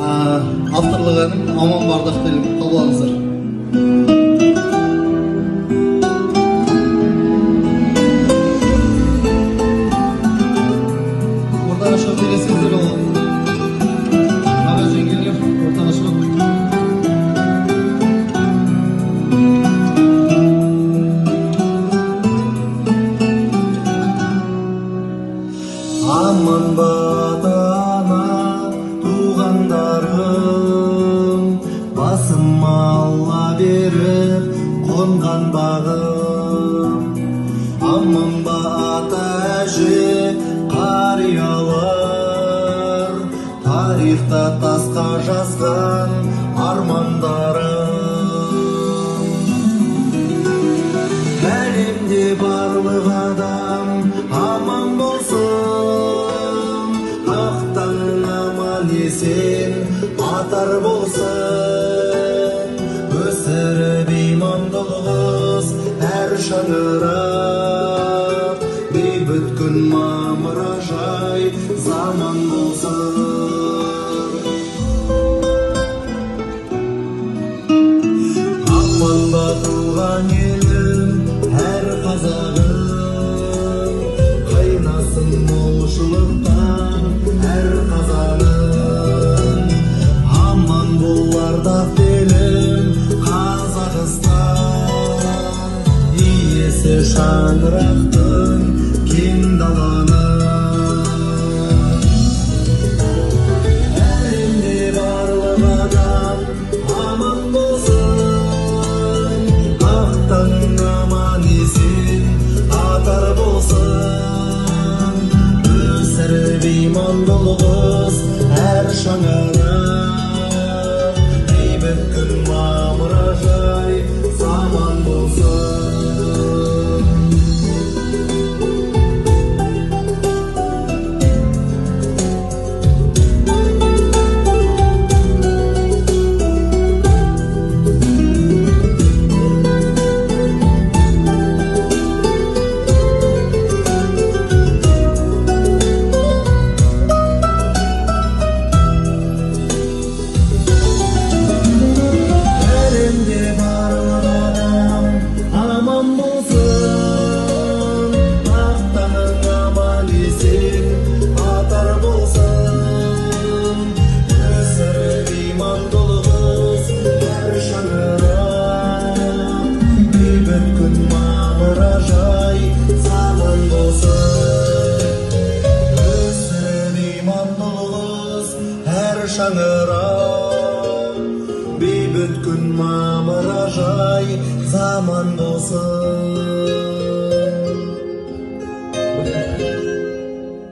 авторлық әнім Аман бардақ делім, қабыл алыңыздар. Ортаға шығып елесіңіздер ол. Аға жеңгелер, ортаға шығып. Аман батана туғандарым, басым Алла беріп қонған бағым. Аман бата әже қариялар, тарихта тасқа жазған армандарым. Әлемде барлық адам аман болсын, ақтан аман есен атар болсын. Өсіріп имандылығыз әр шаңырақ, бейбіт күн мамыражай заман болсын. Аман ба туған елім, әр қазағым, қайнасын молшылықтан әр қазаным. Аман бол ардақ елім Қазақстан, иесі шаңырақтың кең даланың. Әлемде барлық адам аман болсын, ақтан аман есен атар болсын. Өсіріп имандылығыз әр шаңырақ, бейбіт күн мамыражай заман болсын. Шаңырақ, бейбіт күн мамыражай заман болсын.